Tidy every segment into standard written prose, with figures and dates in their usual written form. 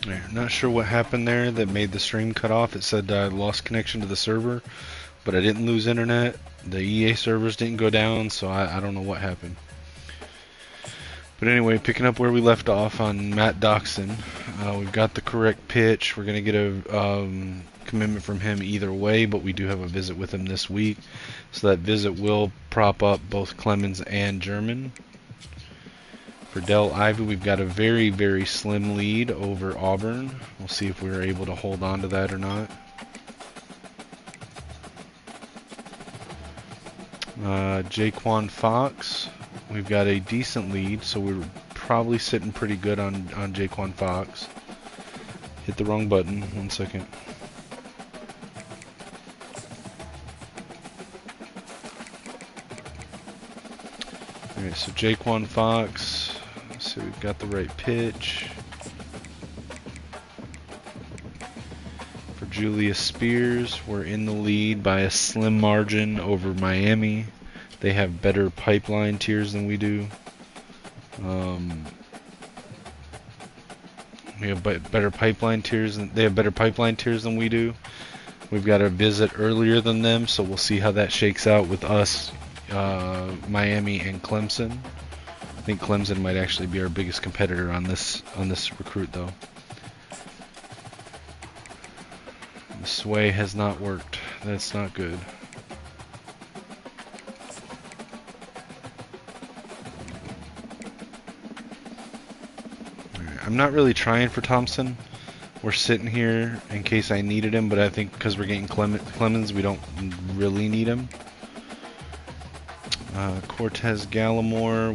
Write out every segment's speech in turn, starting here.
I'm not sure what happened there that made the stream cut off. It said I lost connection to the server, but I didn't lose internet. The EA servers didn't go down, so I don't know what happened. But anyway, picking up where we left off on Matt Doxson, we've got the correct pitch. We're going to get a commitment from him either way, but we do have a visit with him this week. So that visit will prop up both Clemens and German. For Del Ivy, we've got a very, very slim lead over Auburn. We'll see if we're able to hold on to that or not. Jaquan Fox, we've got a decent lead, so we're probably sitting pretty good on Jaquan Fox. Hit the wrong button. 1 second. Alright, so Jaquan Fox. So we've got the right pitch. For Julius Spears, we're in the lead by a slim margin over Miami. They have better pipeline tiers than we do. We have better pipeline tiers than they have better pipeline tiers than we do. We've got a visit earlier than them, so we'll see how that shakes out with us, Miami and Clemson. I think Clemson might actually be our biggest competitor on this recruit, though. The sway has not worked. That's not good. I'm not really trying for Thompson. We're sitting here in case I needed him, but I think because we're getting Clemens, we don't really need him. Cortez Gallimore,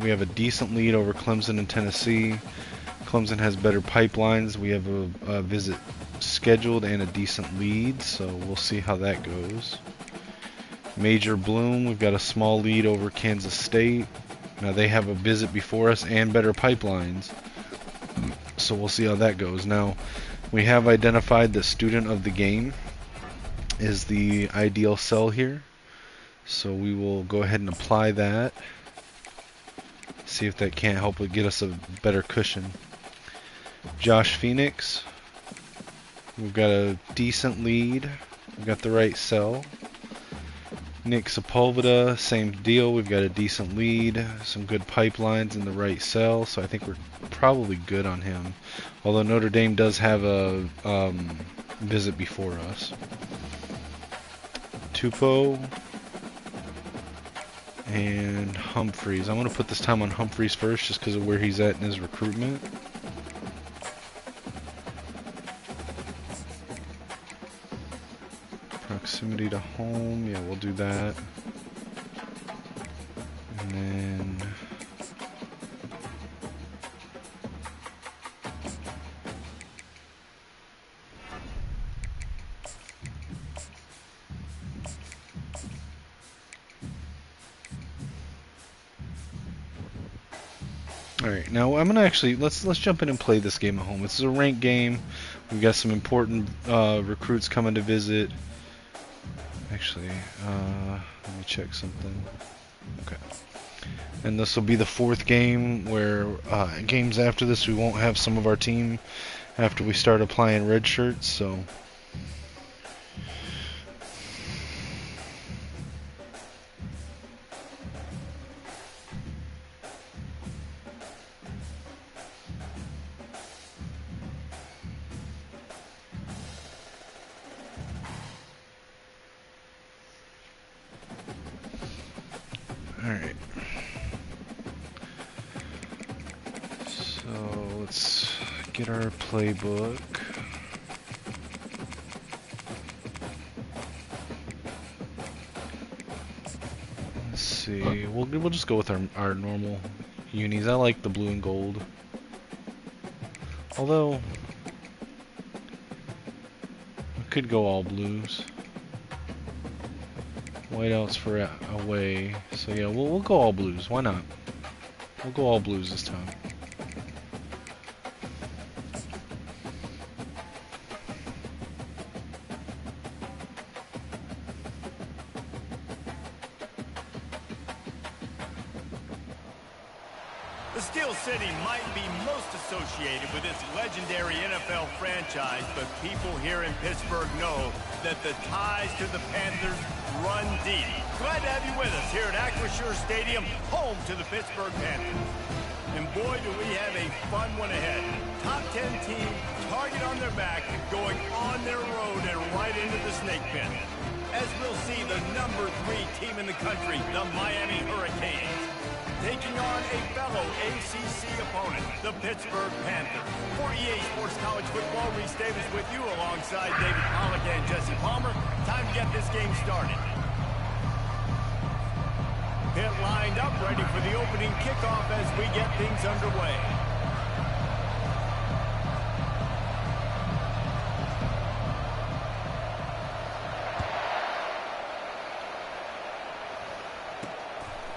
we have a decent lead over Clemson and Tennessee. Clemson has better pipelines. We have a visit scheduled and a decent lead, so we'll see how that goes. Major Bloom, we've got a small lead over Kansas State. Now they have a visit before us and better pipelines, so we'll see how that goes. Now, we have identified the student of the game is the ideal cell here, so we will go ahead and apply that. See if that can't help but get us a better cushion. Josh Phoenix, we've got a decent lead. We've got the right cell. Nick Sepulveda, same deal. We've got a decent lead, some good pipelines in the right cell, so I think we're probably good on him. Although Notre Dame does have a visit before us. Tupou and Humphreys. I'm going to put this time on Humphreys first just because of where he's at in his recruitment. Proximity to home, yeah, we'll do that. And then alright, now I'm gonna actually let's jump in and play this game at home. This is a ranked game. We've got some important recruits coming to visit. Actually, let me check something. Okay. And this will be the fourth game where games after this we won't have some of our team after we start applying red shirts, so alright. So let's get our playbook. Let's see. We'll just go with our normal unis. I like the blue and gold. Although we could go all blues. Whiteouts for away. So yeah, we'll go all blues. Why not? We'll go all blues this time. The Steel City might be most associated with its legendary NFL franchise, but people here in Pittsburgh know that the ties to the Panthers run deep. Glad to have you with us here at Acrisure Stadium, home to the Pittsburgh Panthers. And boy, do we have a fun one ahead. Top 10 team, target on their back, going on their road and right into the snake pit. As we'll see, the number 3 team in the country, the Miami Hurricanes, taking on a fellow ACC opponent, the Pittsburgh Panthers. For EA Sports College Football, Reese Davis with you alongside David Pollack and Jesse Palmer. Time to get this game started. Pitt lined up, ready for the opening kickoff as we get things underway.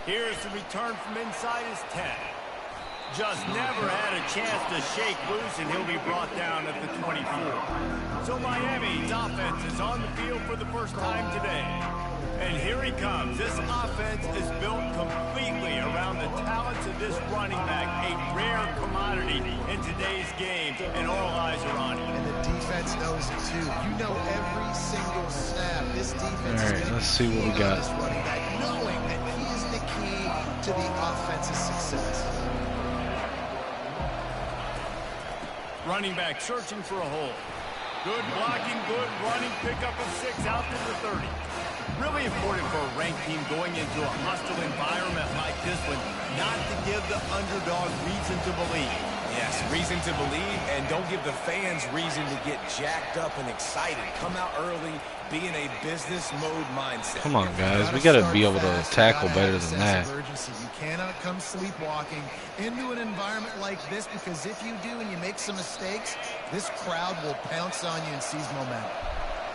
Here's the return from inside his 10. Just never had a chance to shake loose, and he'll be brought down at the 24. So Miami's offense is on the field for the first time today. And here he comes. This offense is built completely around the talents of this running back, a rare commodity in today's game, and all eyes are on him. And the defense knows it too. You know every single snap. This defense all right, let's see what we got. This running back, knowing that he is the key to the offense's success. Running back searching for a hole. Good blocking, good running, pickup of 6 out to the 30. Really important for a ranked team going into a hostile environment like this one, not to give the underdog reason to believe. Yes, reason to believe, and don't give the fans reason to get jacked up and excited. Come out early, be in a business mode mindset. Come on, guys. We got to be able to tackle better than that. You cannot come sleepwalking into an environment like this, because if you do and you make some mistakes, this crowd will pounce on you and seize momentum.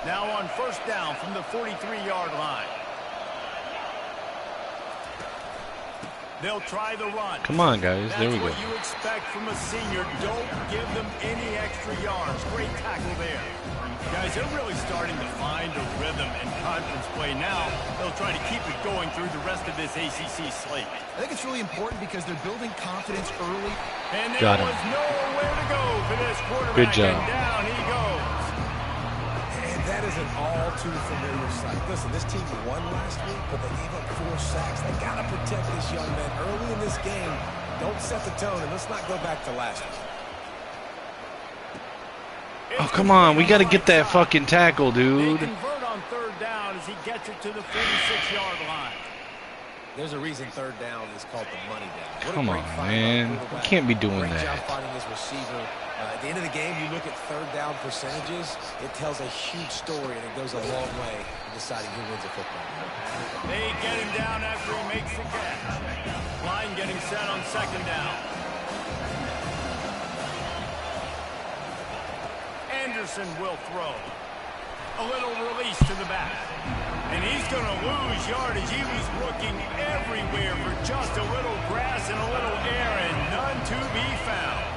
Now on first down from the 43-yard line. They'll try the run. Come on, guys. There we go. That's what you expect from a senior. Don't give them any extra yards. Great tackle there. Guys, they're really starting to find a rhythm in conference play now. They'll try to keep it going through the rest of this ACC slate. I think it's really important because they're building confidence early. And there was nowhere to go for this quarterback. Good job. And down he goes. And that is an all-too-familiar sight. Listen, this team won last week, but they gave up 4 sacks. They got to protect this young man early in this game. Don't set the tone, and let's not go back to last week. Oh, come on. We got to get that fucking tackle, dude. They convert on third down as he gets it to the 46-yard line. There's a reason third down is called the money down. Come on, man. You can't be doing Great job that. finding his receiver. At the end of the game, you look at third down percentages. It tells a huge story, and it goes a long way in deciding who wins a football game. They get him down after he makes the catch. Line getting set on second down. Anderson will throw. A little release to the back. And he's going to lose yardage. He was looking everywhere for just a little grass and a little air, and none to be found.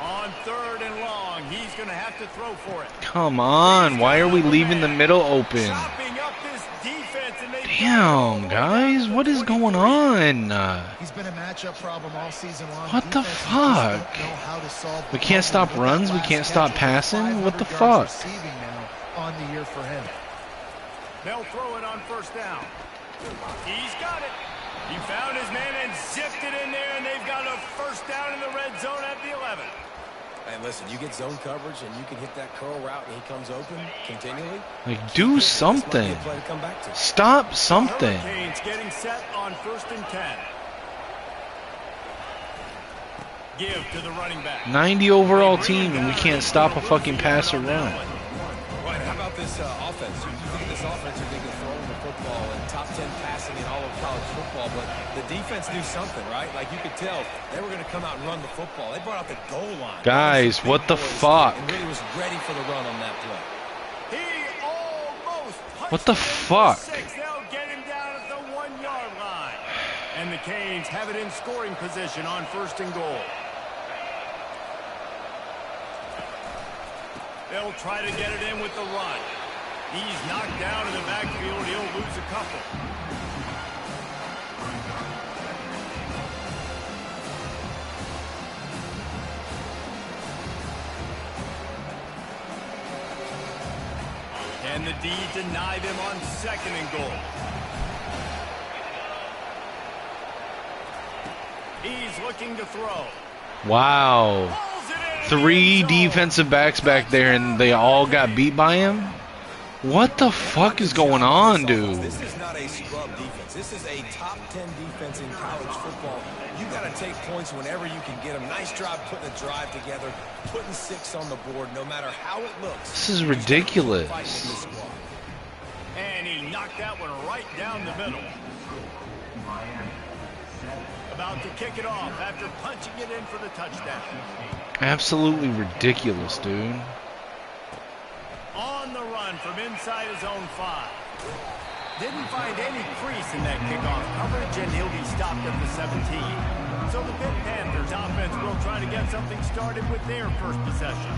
On third and long, he's going to have to throw for it. Come on. Why are we leaving the middle open? Chopping up this defense, and they Damn, guys. What is going on? He's been a matchup problem all season long. What the fuck? We can't stop runs. We can't stop passing. What the fuck? On the year for him. They'll throw it on first down. He's got it. He found his man and zipped it in there, and they've got a first down in the red zone at the 11. And listen, you get zone coverage, and you can hit that curl route, and he comes open continually. Like, do something. Stop something. Hurricanes getting set on first and 10. Give to the running back. 90 overall team, and we can't stop a fucking pass or run. Right, how about this offense? You think of this offense, you think of throwing the football and top 10 passing in all of college football, but the defense knew something, right? Like, you could tell they were going to come out and run the football. They brought out the goal line. Guys, what the fuck? And really was ready for the run on that play. He almost What the fuck? They'll get him down at the 1-yard line. And the Canes have it in scoring position on first and goal. They'll try to get it in with the run. He's knocked down in the backfield. He'll lose a couple. the D deny them on 2nd and goal. He's looking to throw. Wow. 3 defensive backs back there, and they all got beat by him? What the fuck is going on, dude? This is not a scrub defense. This is a top 10 defense in college football. You got to take points whenever you can get them. Nice job putting a drive together, putting 6 on the board, no matter how it looks. This is ridiculous. And he knocked that one right down the middle. About to kick it off after punching it in for the touchdown. Absolutely ridiculous, dude. On the run from inside his own 5. Didn't find any crease in that kickoff coverage, and he'll be stopped at the 17. So the Pitt Panthers offense will try to get something started with their first possession.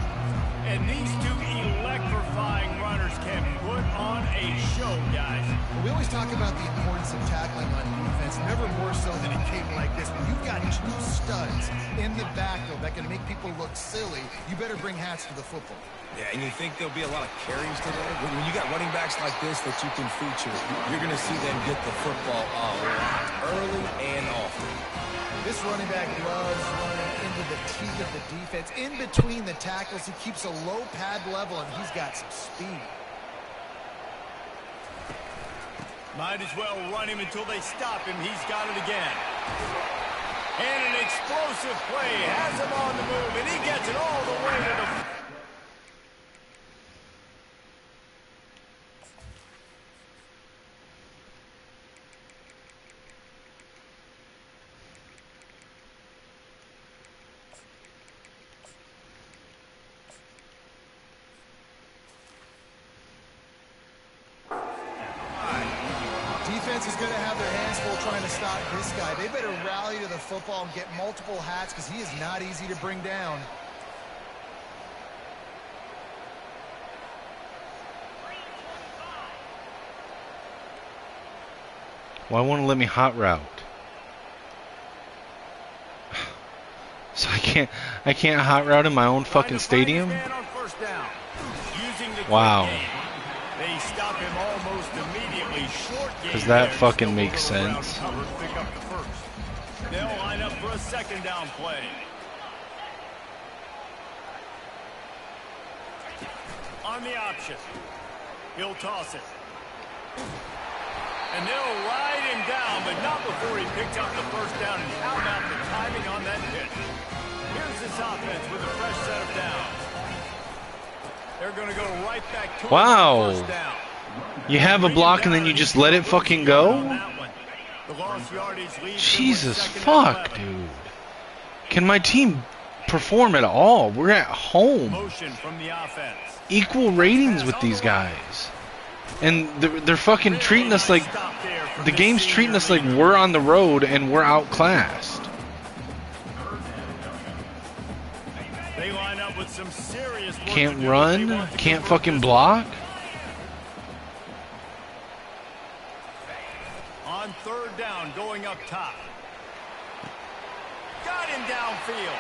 And these 2 electrifying runners can put on a show, guys. We always talk about the importance of tackling on defense, never more so than a game like this. When you've got 2 studs in the backfield that can make people look silly, you better bring hats to the football. Yeah, and you think there'll be a lot of carries today? When you got running backs like this that you can feature, you're going to see them get the football a lot early and often. This running back loves running into the teeth of the defense. In between the tackles, he keeps a low pad level, and he's got some speed. Might as well run him until they stop him. He's got it again. And an explosive play has him on the move, and he gets it all the way to the... Defense is going to have their hands full trying to stop this guy. They better rally to the football and get multiple hats because he is not easy to bring down. Why won't it let me hot route? So I can't hot route in my own fucking stadium? Wow. They stop him almost immediately. Short game. Because that fucking makes sense. Pick up the first. They'll line up for a 2nd down play. On the option. He'll toss it. And they'll ride him down, but not before he picks up the first down. And how about the timing on that hit? Here's this offense with a fresh set of downs. They're going to go right back to wow. first down. You have a block and then you just let it fucking go? Jesus fuck, dude. Can my team perform at all? We're at home. Motion from the offense. Equal ratings with these guys. And they're fucking treating us like... The game's treating us like we're on the road and we're outclassed. They line up with some serious work. Can't run? Can't fucking block? On 3rd down, going up top. Got him downfield.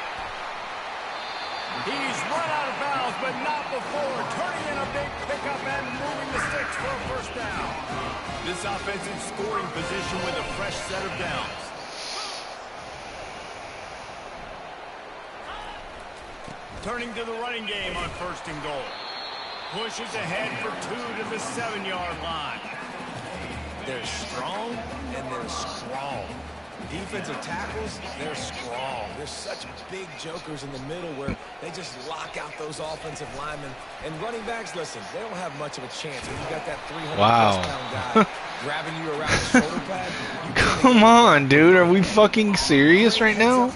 He's run out of bounds, but not before turning in a big pickup and moving the sticks for a first down. This offensive scoring position with a fresh set of downs. Turning to the running game on 1st and goal. Pushes ahead for 2 to the 7-yard line. They're strong and they're strong. Defensive tackles, they're strong. They're such big jokers in the middle where they just lock out those offensive linemen. And running backs, listen, they don't have much of a chance when you got that 300-plus-pound guy grabbing you around the shoulder pad. Come on, dude. Are we fucking serious right now?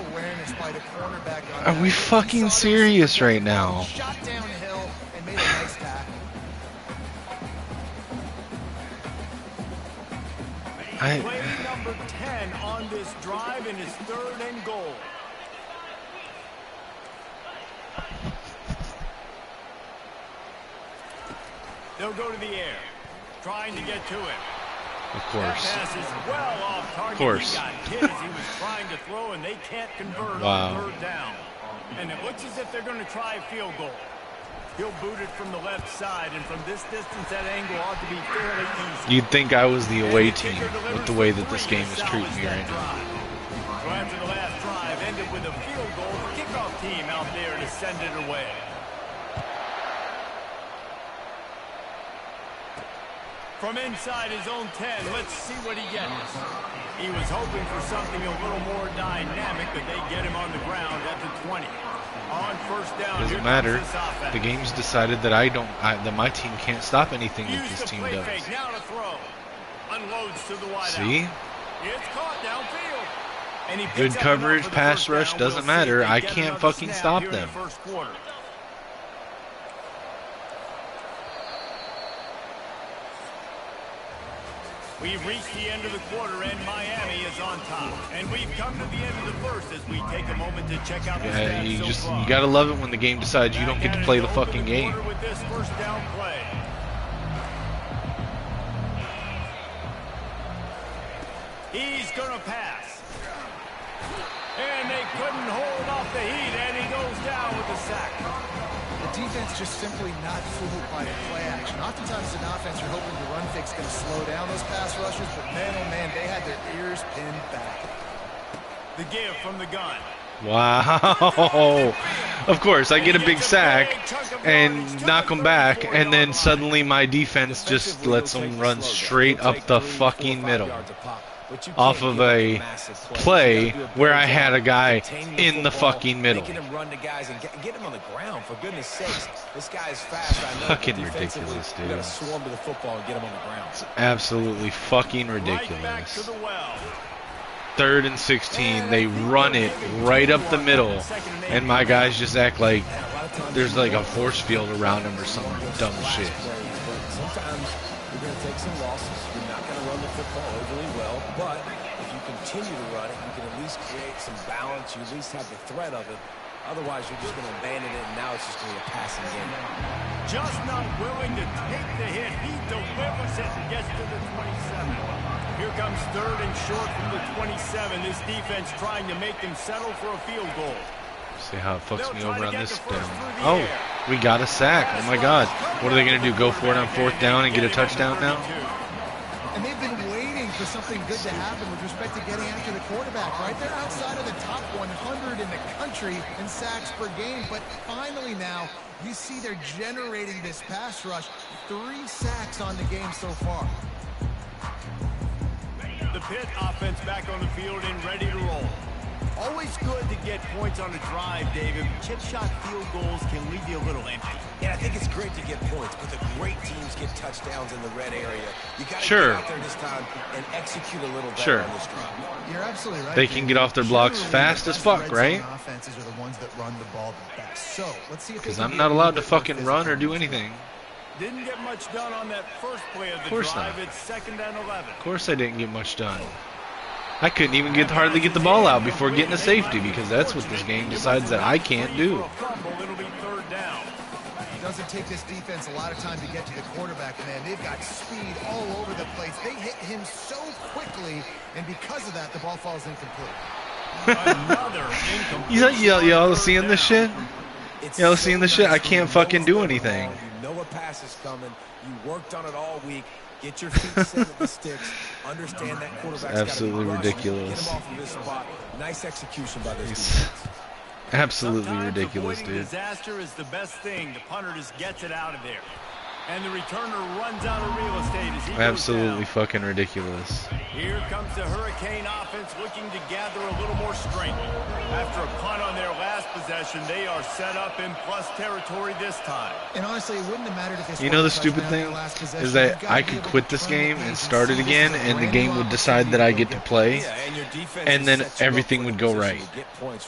Are we fucking serious right now? Shot downhill and made a nice tackle. Play number 10 on this drive, and it's 3rd and goal. They'll go to the air, trying to get to it. Of course. That pass is well off target. Of course. He got hit as he was trying to throw, and they can't convert on 3rd down. And it looks as if they're going to try a field goal. He'll boot it from the left side, and from this distance, that angle ought to be fairly easy. You'd think I was the away team with the way that this game is treating me right now. So after the last drive ended with a field goal, the kickoff team out there to send it away. From inside his own 10, let's see what he gets. He was hoping for something a little more dynamic, but they get him on the ground at the 20. On first down, doesn't matter. The game's decided that that my team can't stop anything that this team does. Now to throw. Unloads to the wide See? out. It's caught downfield. And he good coverage, pass rush, doesn't matter. I can't fucking stop them. We've reached the end of the quarter, and Miami is on top. And we've come to the end of the first as we take a moment to check out the stats so far. You gotta love it when the game decides you don't get to play the fucking game. With this first down play. He's gonna pass. And they couldn't hold off the heat, and he goes down with a sack. The defense just simply not fooled by the play action. Oftentimes an offense, you're hoping the run fake's going to slow down those pass rushers, but man, oh man, they had their ears pinned back. The give from the gun. Wow. Of course, I get a big sack and knock them back, and then suddenly my defense just lets them run straight up the fucking middle. Off of a play where I had a guy in the fucking middle. Making him run to guys and get him on the ground, for goodness sakes. This guy is fast. I know. Fucking ridiculous, dude. Gotta swarm to the football and get him on the ground. It's absolutely fucking ridiculous. 3rd and 16, they run it right up the middle, and my guys just act like there's like a force field around them or some dumb shit. Sometimes you're going to take some losses. You're not going to run the football overly well, but if you continue to run it, you can at least create some balance. You at least have the threat of it. Otherwise, you're just going to abandon it, and now it's just going to be a passing game. Just not willing to take the hit. He delivers it and gets to the 27. Here comes 3rd and short from the 27. This defense trying to make them settle for a field goal. See how it fucks me over on this down. Oh, we got a sack. Oh my god. What are they going to do? Go for it on 4th down and get a touchdown now? And they've been waiting for something good to happen with respect to getting after the quarterback, right? They're outside of the top 100 in the country in sacks per game, but finally now you see they're generating this pass rush. 3 sacks on the game so far. The Pitt offense back on the field and ready to roll. Always good to get points on a drive, David. Chip shot field goals can leave you a little empty. Yeah, I think it's great to get points, but the great teams get touchdowns in the red area. You got to get out there this time and execute a little better on this drive. You're absolutely right. They can get off their blocks fast as fuck, right? Offenses are the ones that run the ball the best. So let's see if because I'm not allowed to fucking run or do anything. Didn't get much done on that first play of the drive. It's 2nd and 11. Of course I didn't get much done. I couldn't even hardly get the ball out before getting a safety, because that's what this game decides that I can't do. It doesn't take this defense a lot of time to get to the quarterback, man. They've got speed all over the place. They hit him so quickly, and because of that, the ball falls incomplete. Y'all seeing this shit? Y'all seeing this shit? I can't fucking do anything. You know a pass is coming. You worked on it all week. Get your feet set with the sticks. Understand that quarterback's absolutely ridiculous. Get him off of this spot. Nice execution by this defense. Absolutely ridiculous, dude. Disaster is the best thing. The punter just gets it out of there. And the returner runs out of real estate as he absolutely fucking ridiculous. Here comes the Hurricane offense looking to gather a little more strength. After a punt on their last possession, they are set up in plus territory this time. And honestly, it wouldn't have mattered if you know the stupid thing is that I could quit this game and start it again, and the game would decide that I get to play, and then everything would go right.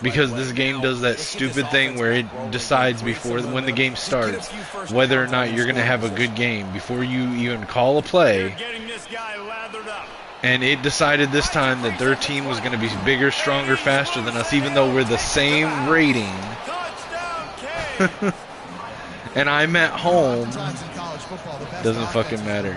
Because this game does that stupid thing where it decides before when the game starts whether or not you're going to have a good game before you even call a play. And it decided this time that their team was going to be bigger, stronger, faster than us, even though we're the same rating. And I'm at home. Doesn't fucking matter.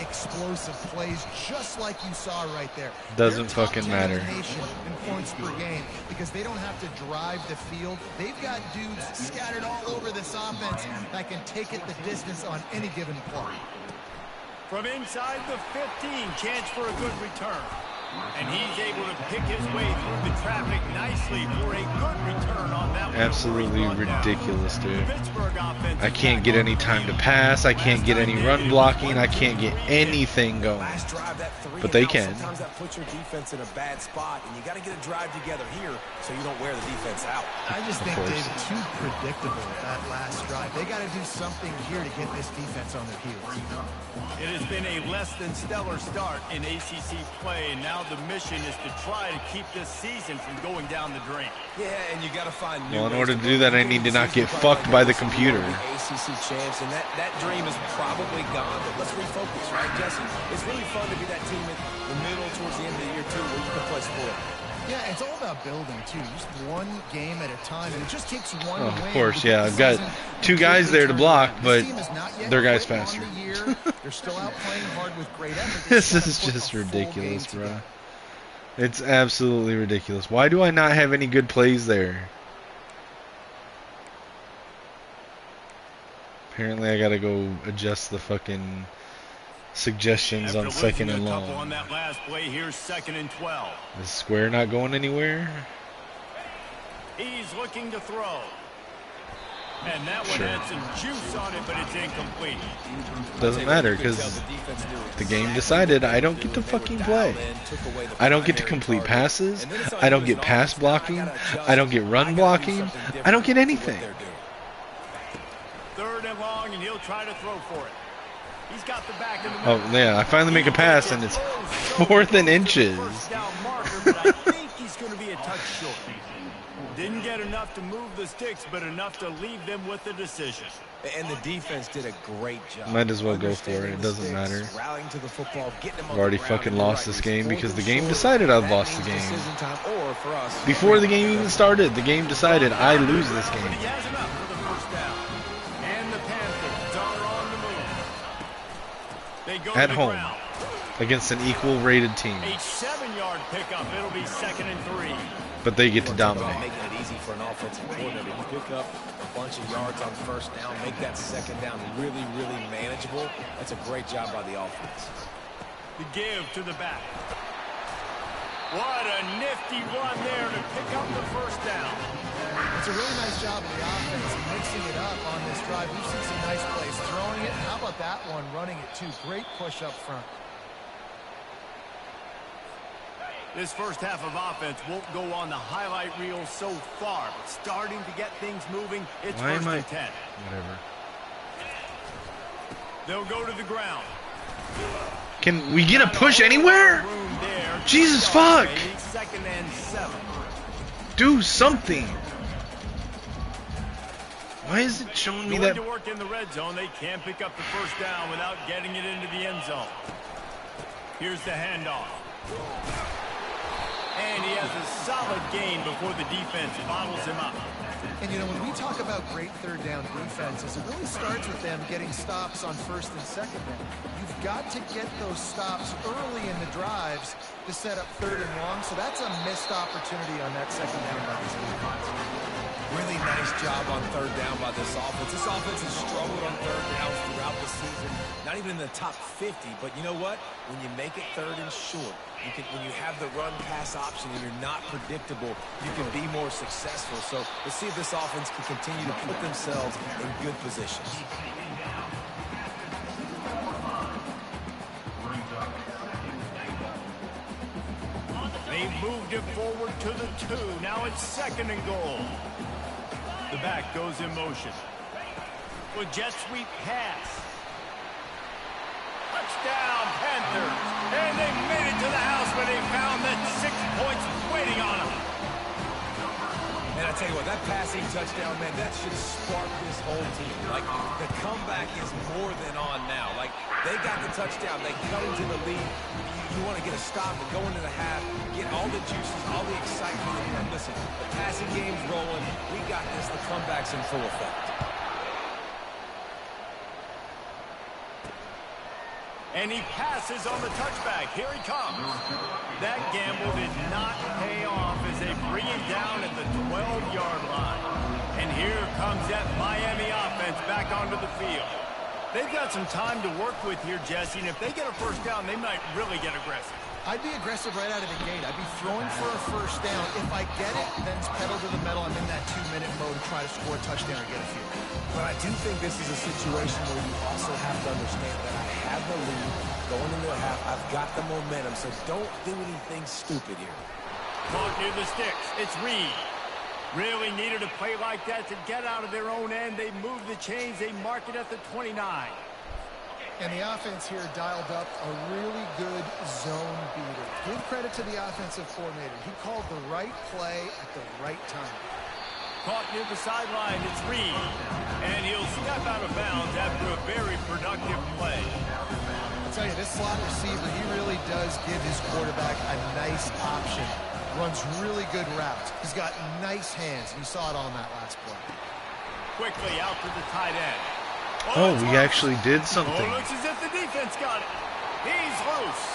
explosive plays just like you saw right there. Doesn't They're top fucking 10 matter. in the nation in points per game because they don't have to drive the field. They've got dudes scattered all over this offense that can take it the distance on any given play. From inside the 15, chance for a good return. And he's able to pick his way through the traffic nicely for a good return on that one. Absolutely ridiculous, dude. I can't get any time to pass. I can't get any run blocking. I can't get anything going. But they can. Sometimes that puts your defense in a bad spot, and you got to get a drive together here so you don't wear the defense out. I just think, David, too predictable that last drive. They got to do something here to get this defense on their heels. It has been a less than stellar start in ACC play, and now the mission is to try to keep this season from going down the drain. Yeah, and you got to find new Well, in ways order to do that, I need to not get fucked by the computer. ACC champs, and that dream is probably gone, but let's refocus, right, Jesse? It's really fun to be that team in the middle towards the end of the year, too, where you can play sport. Yeah, it's all about building, too. Just one game at a time, and it just takes one win. Of course, yeah. I've got two guys there to block, but their guy's faster. They're still out playing hard with great effort. This is just ridiculous, bro. It's absolutely ridiculous. Why do I not have any good plays there? Apparently, I gotta go adjust the fucking suggestions on second and long. On that last play, here's 2nd and 12. Is square not going anywhere? He's looking to throw. And that one had some juice on it, but it's incomplete. Doesn't matter, because the game decided I don't get to fucking play. I don't get to complete passes. I don't get pass blocking. I don't get run blocking. I don't get anything. 3rd and long, and he'll try to throw for it. He's got the back in the middle. Oh, yeah, I finally make a pass, and it's 4th and inches. First down marker, but I think he's going to be a touch short. Didn't get enough to move the sticks, but enough to leave them with the decision. And the defense did a great job. Might as well go for it. It doesn't matter. Rallying to the football, getting them on I've already the ground, fucking and you're lost right, this game because the game short. decided I That lost the means game. decision time, or for us, Before the game even started, the game decided I lose this But he game. has enough for the first down. And the Panthers are on the move. They go At to the home. ground. Against an equal-rated team. A 7-yard pickup. It'll be 2nd and 3. But they get to dominate. making it easy for an offensive coordinator. You pick up a bunch of yards on 1st down, make that 2nd down really, really manageable. That's a great job by the offense. The give to the back. What a nifty run there to pick up the 1st down. It's a really nice job of the offense mixing it up on this drive. We've seen some nice plays throwing it. How about that one running it too? Great push up front. This first half of offense won't go on the highlight reel so far, but starting to get things moving. It's Why 1st am I- and 10. Whatever. They'll go to the ground. Can we get a push anywhere? Jesus fuck! 2nd and 7. Do something! Why is it showing me Going that? to work in the red zone. They can't pick up the 1st down without getting it into the end zone. Here's the handoff. And he has a solid gain before the defense bottles him up. And, you know, when we talk about great 3rd down defenses, it really starts with them getting stops on 1st and 2nd down. You've got to get those stops early in the drives to set up 3rd and long, so that's a missed opportunity on that 2nd down by this defense. Really nice job on 3rd down by this offense. This offense has struggled on 3rd downs throughout the season. Not even in the top 50, but you know what? When you make it 3rd and short, when you have the run-pass option and you're not predictable, you can be more successful. So let's see if this offense can continue to put themselves in good positions. They moved it forward to the 2. Now it's 2nd and goal. The back goes in motion. With jet sweep pass. Touchdown, Panthers. And they made it to the house where they found that 6 points waiting on them. And I tell you what, that passing touchdown, man, that should spark this whole team. Like, the comeback is more than on now. Like, they got the touchdown. They cut into the lead. You want to get a stop and go into the half, get all the juices, all the excitement. And listen, the passing game's rolling. We got this. The comeback's in full effect. And he passes on the touchback. Here he comes. That gamble did not pay off as they bring him down at the 12-yard line. And here comes that Miami offense back onto the field. They've got some time to work with here, Jesse, and if they get a first down, they might really get aggressive. I'd be aggressive right out of the gate. I'd be throwing for a first down. If I get it, then it's pedal to the metal. I'm in that 2-minute mode to try to score a touchdown or get a field goal. But I do think this is a situation where you also have to understand that I have the lead going into the half. I've got the momentum, so don't do anything stupid here. Caught near the sticks. It's Reed. Really needed a play like that to get out of their own end. They move the chains. They mark it at the 29. And the offense here dialed up a really good zone beater. Give credit to the offensive coordinator. He called the right play at the right time. Caught near the sideline. It's Reed. And he'll step out of bounds after a very productive play. I'll tell you, this slot receiver, he really does give his quarterback a nice option. Runs really good routes. He's got nice hands. You saw it on that last play. Quickly out to the tight end. Oh, we actually did something. Oh, looks as if the defense got it. He's loose.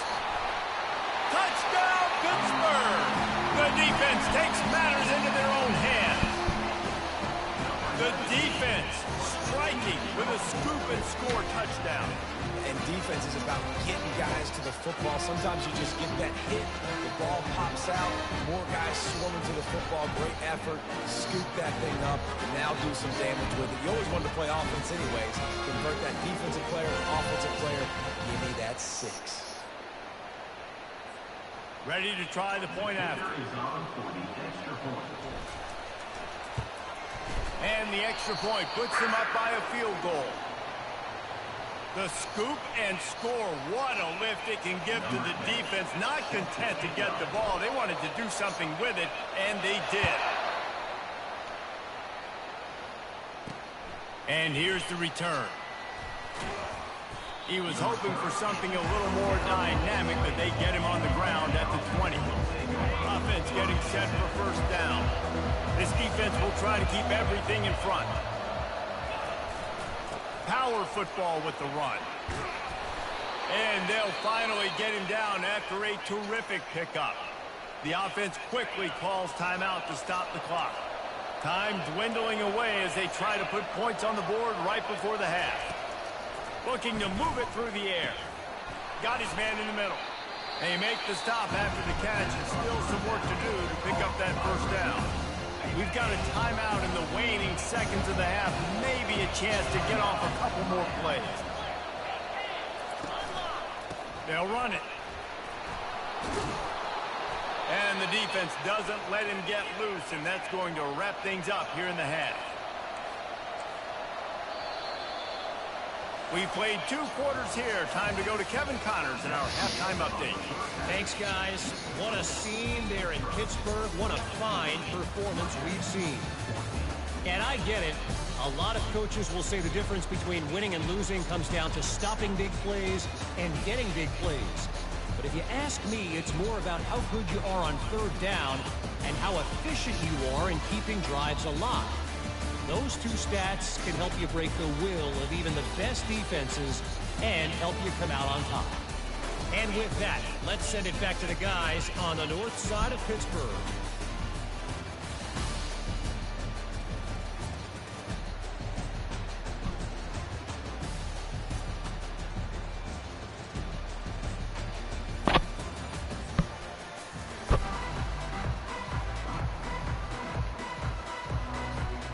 Touchdown, Pittsburgh. The defense takes matters into their own hands. The defense striking with a scoop and score touchdown. And defense is about getting guys to the football. Sometimes you just get that hit, the ball pops out, more guys swarming to the football. Great effort, scoop that thing up, and now do some damage with it. You always wanted to play offense anyways. Convert that defensive player to offensive player. Give me that 6. Ready to try the point after. And the extra point puts them up by a field goal. The scoop and score, what a lift it can give to the defense. Not content to get the ball. They wanted to do something with it, and they did. And here's the return. He was hoping for something a little more dynamic, but they get him on the ground at the 20. Offense getting set for first down. This defense will try to keep everything in front. Power football with the run. And they'll finally get him down after a terrific pickup. The offense quickly calls timeout to stop the clock. Time dwindling away as they try to put points on the board right before the half. Looking to move it through the air. Got his man in the middle. They make the stop after the catch, and still some work to do to pick up that first down. We've got a timeout in the waning seconds of the half. Maybe a chance to get off a couple more plays. They'll run it. And the defense doesn't let him get loose, and that's going to wrap things up here in the half. We played 2 quarters here. Time to go to Kevin Connors in our halftime update. Thanks, guys. What a scene there in Pittsburgh. What a fine performance we've seen. And I get it. A lot of coaches will say the difference between winning and losing comes down to stopping big plays and getting big plays. But if you ask me, it's more about how good you are on third down and how efficient you are in keeping drives alive. Those 2 stats can help you break the will of even the best defenses and help you come out on top. And with that, let's send it back to the guys on the north side of Pittsburgh.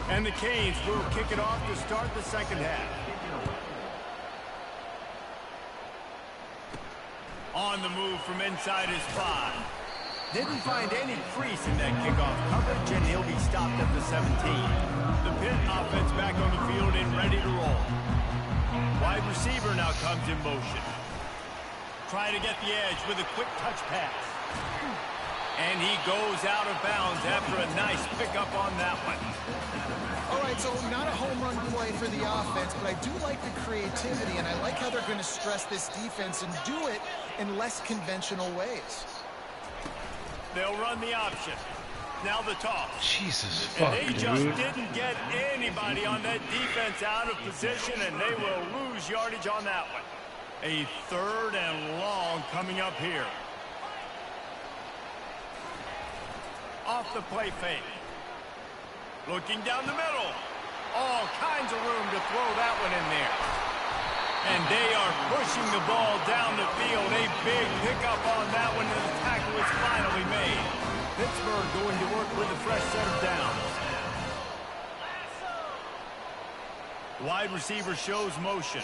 And the Canes will kick it off to start the second half. On the move from inside his 5. Didn't find any crease in that kickoff coverage, and he'll be stopped at the 17. The Pitt offense back on the field and ready to roll. Wide receiver now comes in motion. Try to get the edge with a quick touch pass. And he goes out of bounds after a nice pickup on that one. All right, so not a home run play for the offense, but I do like the creativity, and I like how they're going to stress this defense and do it in less conventional ways. They'll run the option. Now the toss. Jesus fuck, And they dude. just didn't get anybody on that defense out of position, and they will lose yardage on that one. A 3rd and long coming up here. Off the play fake. Looking down the middle. All kinds of room to throw that one in there. And they are pushing the ball down the field. A big pickup on that one, and the tackle is finally made. Pittsburgh going to work with a fresh set of downs. Wide receiver shows motion.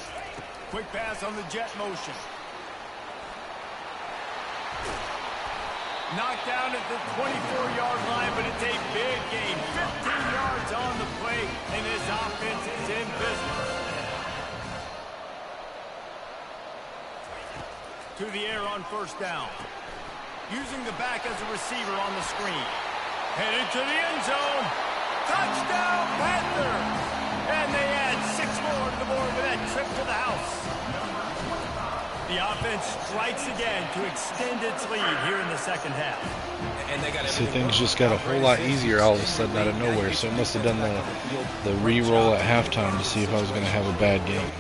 Quick pass on the jet motion. Knocked down at the 24-yard line, but it's a big gain. 15 yards on the play, and this offense is in business. To the air on 1st down. Using the back as a receiver on the screen. Headed to the end zone. Touchdown, Panthers! And they add 6 more to the board with that trip to the house. The offense strikes again to extend its lead here in the 2nd half. And they got See, things just got a whole lot easier all of a sudden out of nowhere. So it must have done the re-roll at halftime to see if I was going to have a bad game.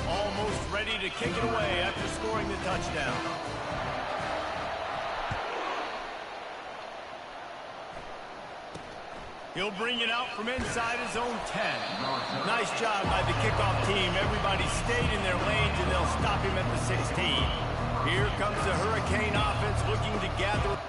Almost ready to kick it away after scoring the touchdown. He'll bring it out from inside his own 10. Nice job by the kickoff team. Everybody stayed in their lanes, and they'll stop him at the 16. Here comes the Hurricane offense looking to gather.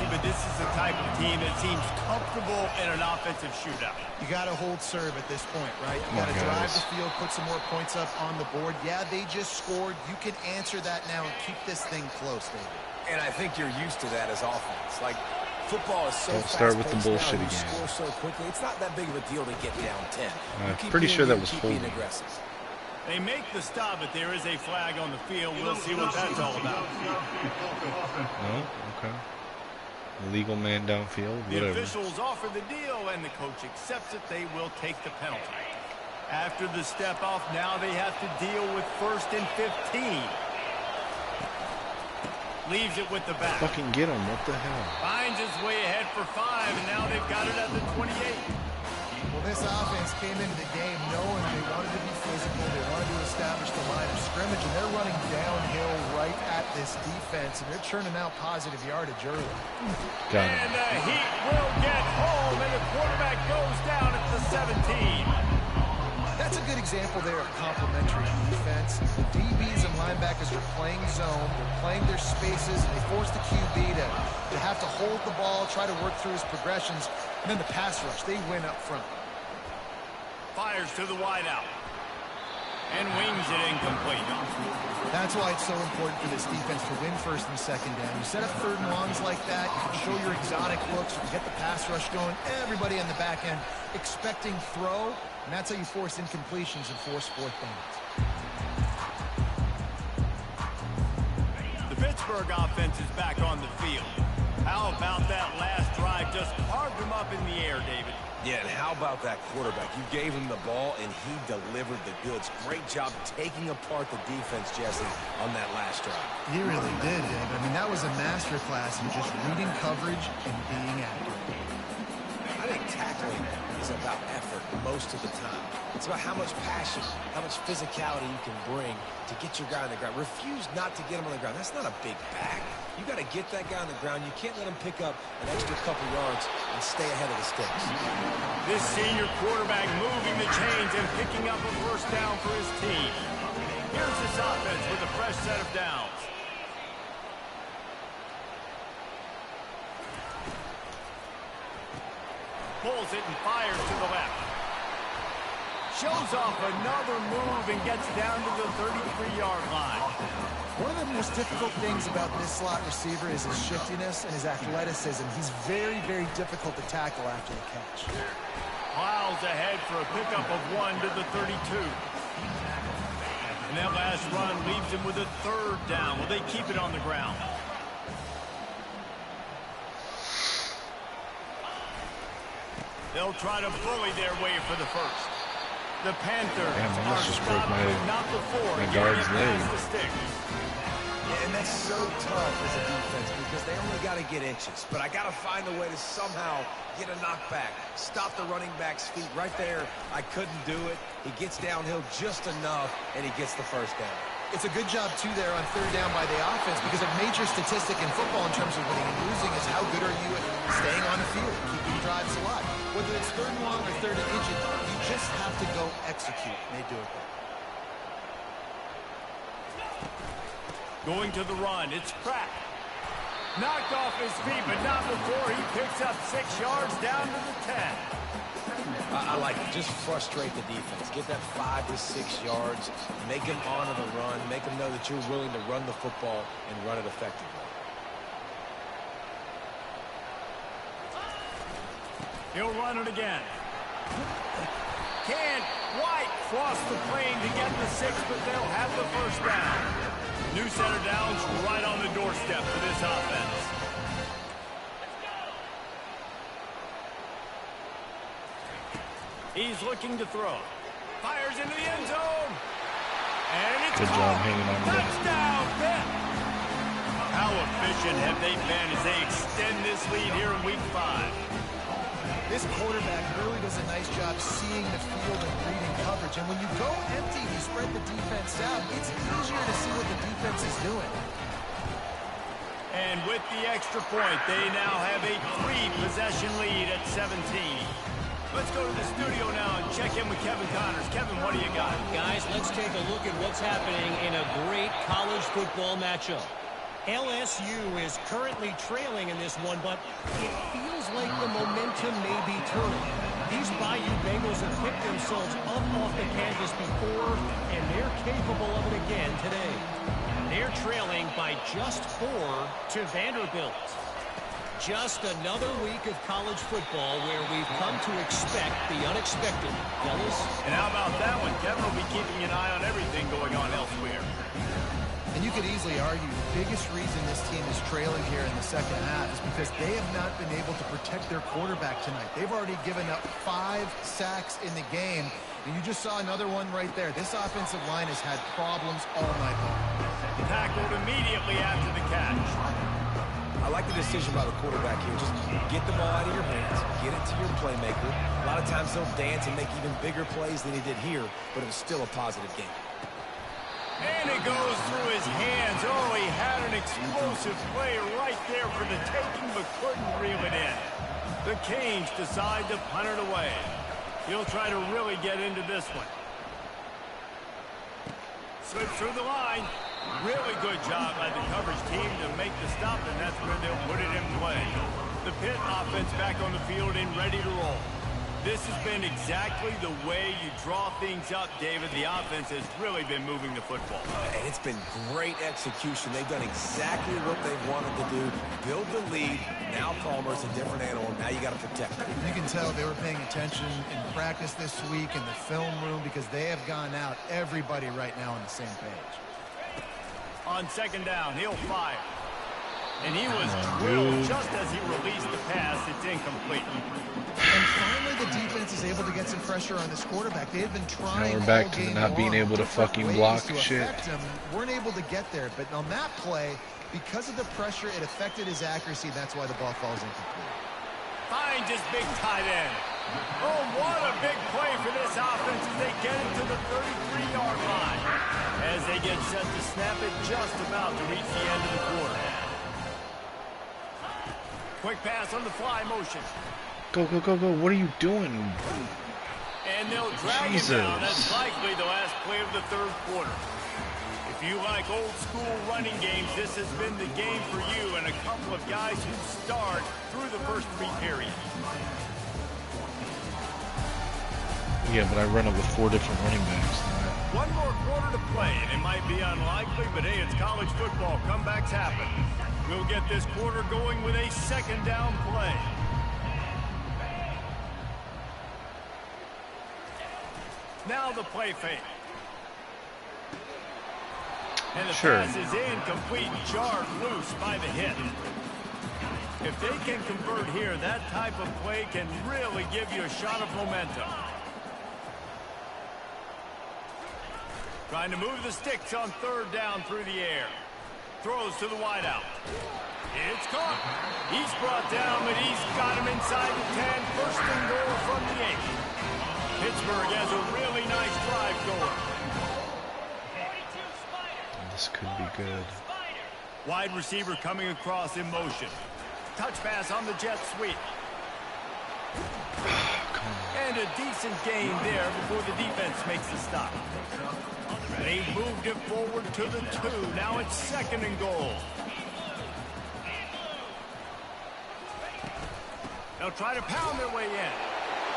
But this is the type of team that seems comfortable in an offensive shootout. You got to hold serve at this point, right? You got to drive the field, put some more points up on the board. Yeah, they just scored. You can answer that now and keep this thing close, David. And I think you're used to that as offense. Like, football is so fast. Start with the bullshit now, again. You score so quickly. It's not that big of a deal to get down 10. I'm pretty sure that was holding. They make the stop, but there is a flag on the field. We'll see what that's all about. No? Okay. Legal man downfield, whatever. The officials offer the deal, and the coach accepts it. They will take the penalty. After the step off, now they have to deal with 1st and 15. Leaves it with the back. Fucking get him. What the hell? Finds his way ahead for 5, and now they've got it at the 28. Well, this offense came into the game knowing they wanted to be physical. They wanted to establish the line of scrimmage, and they're running downhill right at this defense, and they're churning out positive yardage early. Got it. And the Heat will get home, and the quarterback goes down at the 17. That's a good example there of complementary defense. The DBs and linebackers are playing zone. They're playing their spaces, and they force the QB to have to hold the ball, try to work through his progressions, and then the pass rush, they win up front. Fires to the wideout. And wings it incomplete. That's why it's so important for this defense to win 1st and 2nd down. You set up 3rd and longs like that, you can show your exotic looks, you can get the pass rush going, everybody on the back end expecting throw, and that's how you force incompletions and force 4th downs. Pittsburgh offense is back on the field. How about that last drive? Just carved him up in the air, David. Yeah, and how about that quarterback? You gave him the ball, and he delivered the goods. Great job taking apart the defense, Jesse, on that last drive. He really did, Dave. I mean, that was a masterclass in just reading coverage and being accurate. I think tackling is about effort most of the time. It's about how much passion, how much physicality you can bring to get your guy on the ground. Refuse not to get him on the ground. That's not a big back. You got to get that guy on the ground. You can't let him pick up an extra couple yards and stay ahead of the sticks. This senior quarterback moving the chains and picking up a first down for his team. Here's this offense with a fresh set of downs. Pulls it and fires to the left. Shows off another move and gets down to the 33-yard line. One of the most difficult things about this slot receiver is his shiftiness and his athleticism. He's very, very difficult to tackle after the catch. Miles ahead for a pickup of 1 to the 32. And that last run leaves him with a third down. Will they keep it on the ground? They'll try to bully their way for the first. The Panthers are stopped, not before guard's leg. the sticks. Yeah, and that's so tough as a defense because they only got to get inches. But I got to find a way to somehow get a knockback, stop the running back's feet right there. I couldn't do it. He gets downhill just enough, and he gets the first down. It's a good job, too, there on third down by the offense because a major statistic in football in terms of winning and losing is how good are you at staying on the field, keeping drives alive. Whether it's third and long or third and inches, you just have to go execute, and they do it there. Going to the run, it's Pratt. Knocked off his feet, but not before he picks up 6 yards down to the 10. I like it. Just frustrate the defense. Get that 5 to 6 yards. Make them honor the run. Make them know that you're willing to run the football and run it effectively. He'll run it again. Can't White cross the plane to get the 6, but they'll have the first down. New set of downs right on the doorstep for this offense. He's looking to throw. Fires into the end zone. And it's Good job hanging on to that. touchdown, Pitt. How efficient have they been as they extend this lead here in week 5? This quarterback really does a nice job seeing the field and reading coverage. And when you go empty, you spread the defense out. It's easier to see what the defense is doing. And with the extra point, they now have a 3-possession lead at 17. Let's go to the studio now and check in with Kevin Connors. Kevin, what do you got? Guys, let's take a look at what's happening in a great college football matchup. LSU is currently trailing in this one, but it feels like the momentum may be turning. These Bayou Bengals have picked themselves up off the canvas before, and they're capable of it again today. They're trailing by just 4 to Vanderbilt. Just another week of college football where we've come to expect the unexpected. Fellas? And how about that one? Kevin will be keeping an eye on everything going on elsewhere. And you could easily argue the biggest reason this team is trailing here in the second half is because they have not been able to protect their quarterback tonight. They've already given up 5 sacks in the game, and you just saw another one right there. This offensive line has had problems all night long. Tackled immediately after the catch. I like the decision by the quarterback here. Just get the ball out of your hands. Get it to your playmaker. A lot of times he'll dance and make even bigger plays than he did here, but it was still a positive game. And it goes through his hands. Oh, he had an explosive play right there for the taking, but couldn't reel it in. The Canes decide to punt it away. He'll try to really get into this one. Slips through the line. Really good job by the coverage team to make the stop, and that's where they'll put it in play. The Pitt offense back on the field and ready to roll. This has been exactly the way you draw things up, David. The offense has really been moving the football. And it's been great execution. They've done exactly what they wanted to do. Build the lead. Now Palmer's a different animal. Now you got to protect him. You can tell they were paying attention in practice this week in the film room because they have gone out, everybody right now on the same page. On second down, he'll fire. And he was drilled just as he released the pass. It's incomplete. And finally, the defense is able to get some pressure on this quarterback. They had been trying. Now we're back to not being able to fucking block shit. Weren't able to get there, but on that play, because of the pressure, it affected his accuracy. That's why the ball falls incomplete. Finds his big tight end. Oh, what a big play for this offense as they get it to the 33-yard line. As they get set to snap it, just about to reach the end of the quarter. Quick pass on the fly motion. Go, go, go, go. What are you doing? And they'll drag it down. That's likely the last play of the third quarter. If you like old school running games, this has been the game for you and a couple of guys who start through the first 3 periods. Yeah, but I run it with 4 different running backs. One more quarter to play, and it might be unlikely, but hey, it's college football. Comebacks happen. We'll get this quarter going with a second down play. Now the play fake. And the pass is incomplete, jarred loose by the hit. If they can convert here, that type of play can really give you a shot of momentum. Trying to move the sticks on third down through the air. Throws to the wideout. It's caught. He's brought down, but he's got him inside the 10. First and goal from the 8. Pittsburgh has a really nice drive going. This could be good. Wide receiver coming across in motion. Touch pass on the jet sweep. And a decent gain there before the defense makes the stop. They moved it forward to the 2. Now it's second and goal. They'll try to pound their way in.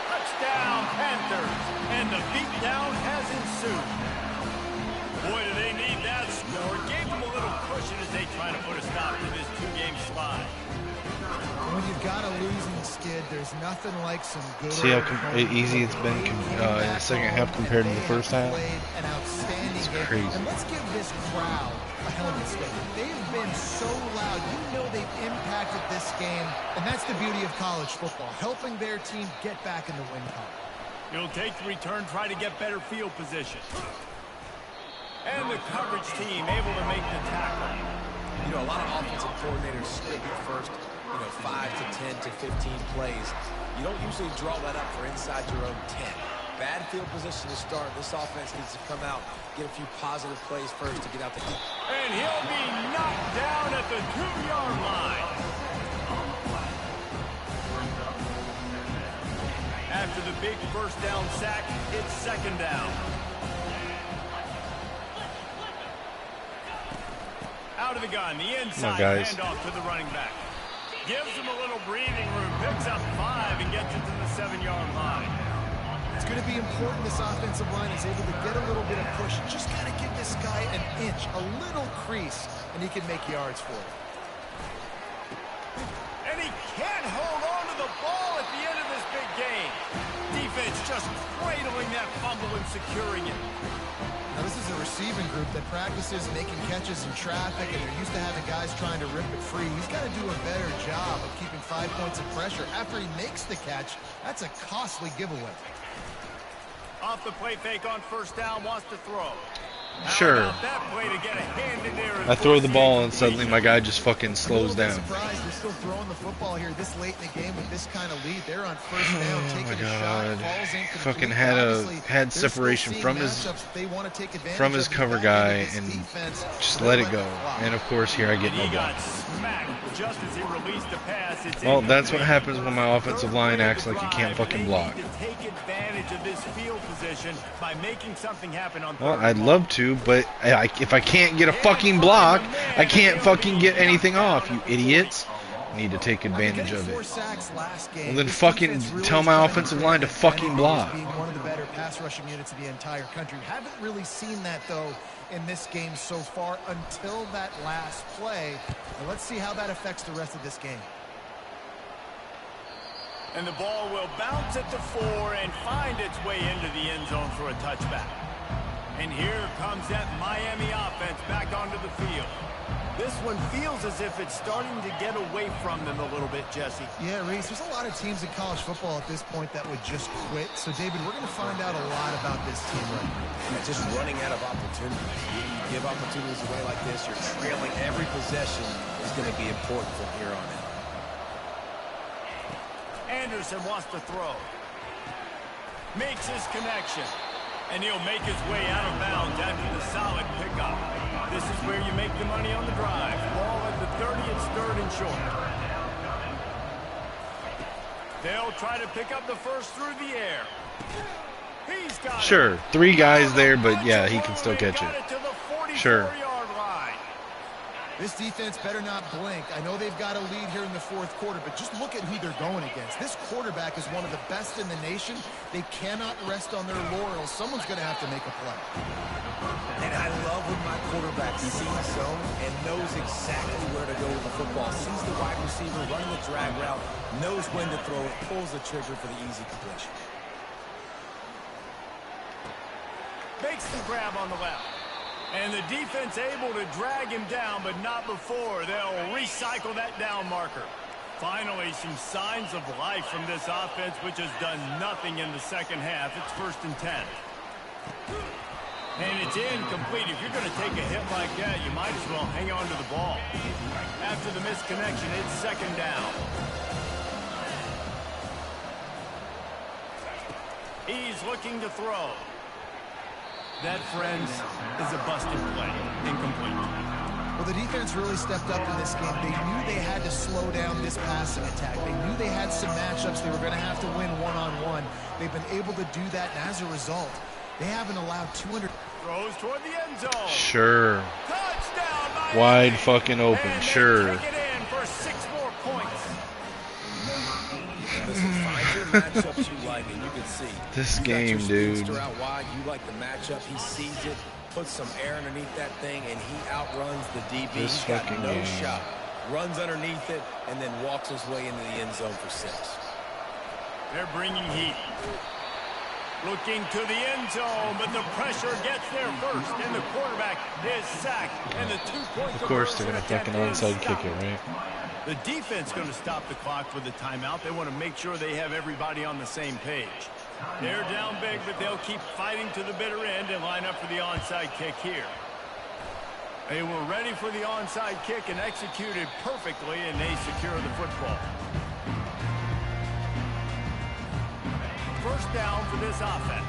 Touchdown, Panthers. And the beatdown has ensued. Boy, do they need that score. Gave them a little cushion as they try to put a stop to this 2-game slide. When you've got a losing skid, there's nothing like some good. See how easy it's been in the second half compared to the first half? An outstanding game. Crazy. And let's give this crowd a helmet statement. They've been so loud. You know they've impacted this game, and that's the beauty of college football, helping their team get back in the win column. It'll take the return, try to get better field position. And the coverage team able to make the tackle. You know, a lot of offensive coordinators stick at first, 5 to 10 to 15 plays. You don't usually draw that up for inside your own 10. Bad field position to start. This offense needs to come out, get a few positive plays first to get out the heat. And he'll be knocked down at the 2-yard line. After the big first down sack, it's second down. Out of the gun, the inside handoff to the running back. Gives him a little breathing room, picks up 5 and gets it to the 7-yard line. It's going to be important this offensive line is able to get a little bit of push. Just got to give this guy an inch, a little crease, and he can make yards for it. And he can't hold on to the ball at the end of this big game. Defense just cradling that fumble and securing it. Now, this is a receiving group that practices making catches in traffic, and they're used to having guys trying to rip it free. He's got to do a better job of keeping 5 points of pressure. After he makes the catch, that's a costly giveaway. Off the play fake on first down, wants to throw. Sure. That play to get a hand in there. I throw the ball and suddenly my guy just fucking slows down. Surprised they're still throwing the football here this late in the game with this kind of lead. They're on first down, taking a shot, falls incomplete. Fucking had separation from his cover guy and just let it go. And of course here I get no block. Just as he released the pass, well, that's what happens when my offensive line acts like it can't fucking block. Take advantage of this field position by making something happen on. Well, I'd love to, but if I can't get a fucking block, I can't fucking get anything off, you idiots. I need to take advantage of it. Well, then fucking tell my offensive line to fucking block. Being one of the better pass rushing units in the entire country. Haven't really seen that, though, in this game so far until that last play. And let's see how that affects the rest of this game. And the ball will bounce at the 4 and find its way into the end zone for a touchback. And here comes that Miami offense back onto the field. This one feels as if it's starting to get away from them a little bit, Jesse. Yeah, Reese, there's a lot of teams in college football at this point that would just quit. So, David, we're going to find out a lot about this team right now. Just running out of opportunities. You give opportunities away like this, you're trailing. Every possession is going to be important from here on out. Anderson wants to throw. Makes his connection. And he'll make his way out of bounds after the solid pickup. This is where you make the money on the drive. Ball at the 30, it's 3rd and short. They'll try to pick up the first through the air. He's got Sure, 3 guys there, but yeah, he can still catch it. Sure. This defense better not blink. I know they've got a lead here in the 4th quarter, but just look at who they're going against. This quarterback is one of the best in the nation. They cannot rest on their laurels. Someone's going to have to make a play. And I love when my quarterback sees zone and knows exactly where to go with the football. Sees the wide receiver running the drag route, knows when to throw it, pulls the trigger for the easy completion. Makes the grab on the left. And the defense able to drag him down, but not before. They'll recycle that down marker. Finally, some signs of life from this offense, which has done nothing in the second half. It's 1st and 10. And it's incomplete. If you're going to take a hit like that, you might as well hang on to the ball. After the misconnection, it's 2nd down. He's looking to throw. That, friends, is a busted play. Incomplete. Well, the defense really stepped up in this game. They knew they had to slow down this passing attack. They knew they had some matchups they were going to have to win one-on-one. They've been able to do that, and as a result, they haven't allowed 200... Throws toward the end zone. Sure. Touchdown, Miami. Wide fucking open, and sure. Take it in for 6 more points. Listen, find your matchups you like, and you can see. This you game, got your dude. out wide, you like the matchup. He sees it, puts some air underneath that thing, and he outruns the DB. This He's got fucking no game. shot. Runs underneath it, and then walks his way into the end zone for 6. They're bringing heat. Looking to the end zone, but the pressure gets there first, and the quarterback is sacked, and the 2-point Of course, they're conversion going to fucking attempt is onside kick stopped. it, right? The defense going to stop the clock with a timeout. They want to make sure they have everybody on the same page. They're down big, but they'll keep fighting to the bitter end and line up for the onside kick here. They were ready for the onside kick and executed perfectly, and they secure the football. 1st down for this offense.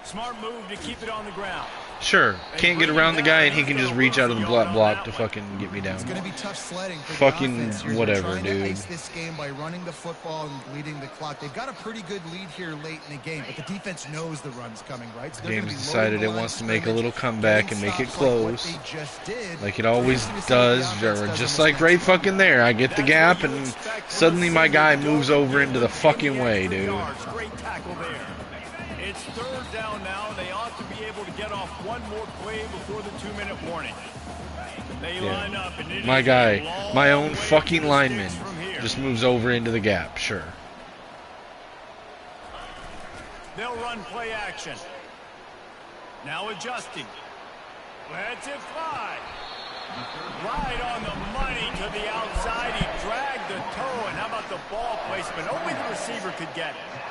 Smart move to keep it on the ground. Sure. Can't get around the guy, and he can just reach out of the block to fucking get me down. It's going to be tough sledding for Fucking the offense here. whatever, They're trying dude. to ice this game by running the football and bleeding the clock. They've got a pretty good lead here late in the game, but the defense knows the run's coming, right? So The they're game's gonna be decided loading it the line wants to of make a little scrimmage, comeback and make it getting stops like what close. they just did. Like it always You're gonna see does, the offense does just in like this right next fucking there. I get the gap, and suddenly my guy moves over into the fucking way, dude. Great tackle there. It's 3rd down now. They ought to be able to get off one more play before the 2-minute warning. They line up, and it My is a guy, long my own way fucking to the lineman, sticks from here. just moves over into the gap, sure. They'll run play action. Now adjusting. Lets it fly. Right on the money to the outside. He dragged the toe, and how about the ball placement? Only the receiver could get it.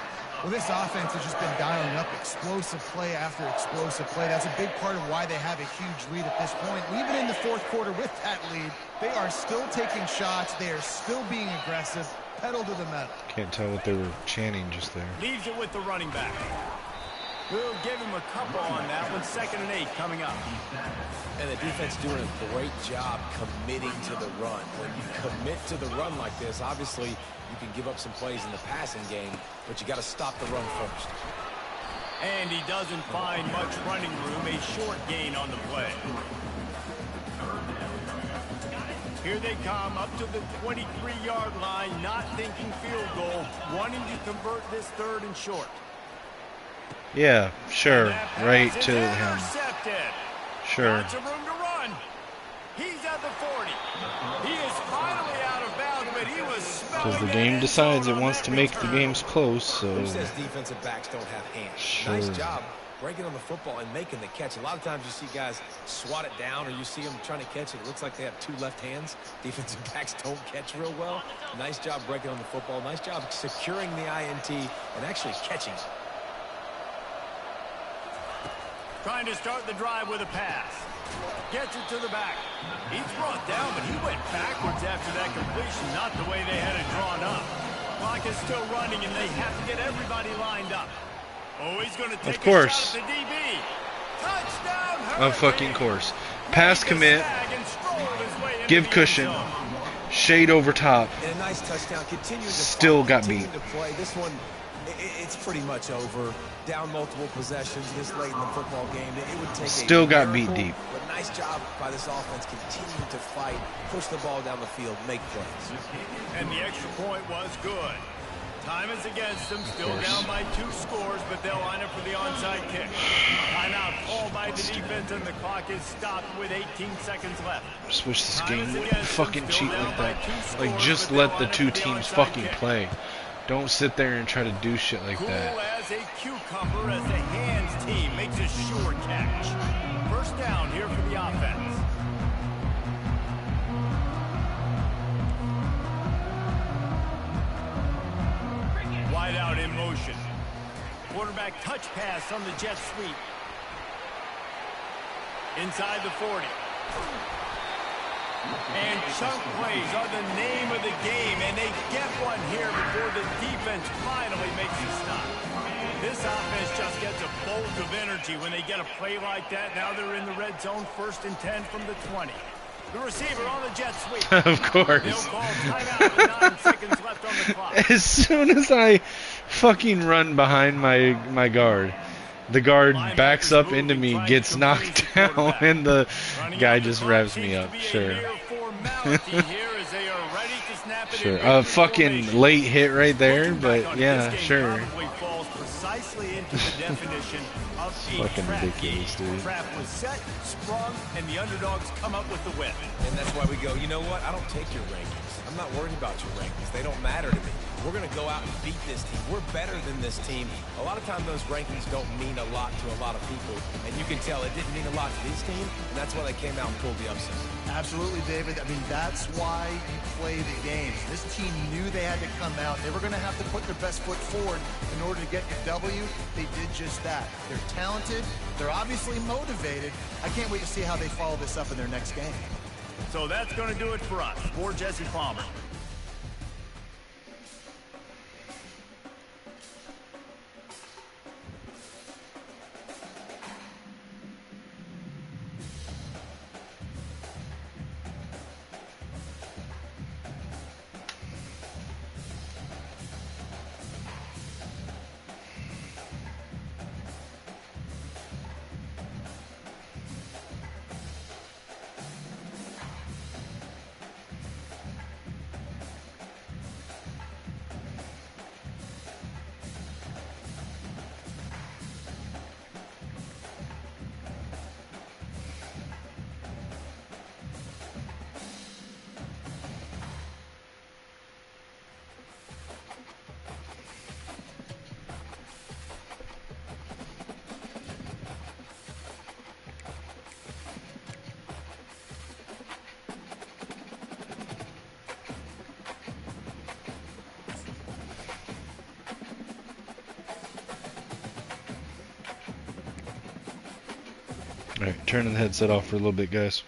Well, this offense has just been dialing up explosive play after explosive play. That's a big part of why they have a huge lead at this point. Even in the 4th quarter with that lead, they are still taking shots. They are still being aggressive. Pedal to the metal. Can't tell what they were chanting just there. Leaves it with the running back. We'll give him a couple on that one. 2nd and 8 coming up. And the defense doing a great job committing to the run. When you commit to the run like this, obviously you can give up some plays in the passing game, but you got to stop the run first. And he doesn't find much running room. A short gain on the play. Here they come up to the 23-yard line, not thinking field goal, wanting to convert this 3rd and short. Yeah, sure, right to him. Intercepted. Sure. Lots of room to run. He's at the 40. He is finally out of bounds, but he was smashed Because the game decides it wants to make the games close, so... Who says defensive backs don't have hands? Sure. Nice job breaking on the football and making the catch. A lot of times you see guys swat it down, or you see them trying to catch it. It looks like they have two left hands. Defensive backs don't catch real well. Nice job breaking on the football. Nice job securing the INT and actually catching it. Trying to start the drive with a pass. Gets it to the back. He's brought down, but he went backwards after that completion, not the way they had it drawn up. Clock is still running, and they have to get everybody lined up. Oh, he's going to take of course. a shot at the DB. Touchdown, of fucking course. Pass commit. Give cushion. Shade over top. And a nice touchdown. Still got beat. To play. This one, it's pretty much over. Down multiple possessions this late in the football game. It would take still got beat deep. But nice job by this offense. Continue to fight, push the ball down the field, make plays. And the extra point was good. Time is against them. Still down by 2 scores, but they'll line up for the onside kick. Timeout called by the defense, and the clock is stopped with 18 seconds left. Just wish this game wouldn't fucking cheat like that. Like, just let the two teams fucking play. Don't sit there and try to do shit like that. Cool as a cucumber as the hands team makes a sure catch. First down here for the offense. Wide out in motion. Quarterback touch pass on the jet sweep. Inside the 40. And chunk plays are the name of the game, and they get one here before the defense finally makes a stop. This offense just gets a bolt of energy when they get a play like that. Now they're in the red zone, 1st and 10 from the 20. The receiver on the jet sweep. Of course. They'll call timeout with 9 seconds left on the clock. As soon as I fucking run behind my guard, the guard backs up into me, gets knocked down, and the guy just revs me up. Sure. Sure. A fucking late hit right there, but yeah, sure. Fucking ridiculous, dude. Trap was set, sprung, and the underdogs come up with the win. And that's why we go, you know what? I don't take your rankings. I'm not worried about your rankings. They don't matter to me. We're going to go out and beat this team. We're better than this team. A lot of times those rankings don't mean a lot to a lot of people. And you can tell it didn't mean a lot to this team. And that's why they came out and pulled the upset. Absolutely, David. I mean, that's why you play the games. This team knew they had to come out. They were going to have to put their best foot forward in order to get the W. They did just that. They're talented. They're obviously motivated. I can't wait to see how they follow this up in their next game. So that's going to do it for us. For Jesse Palmer. Alright, turning the headset off for a little bit, guys.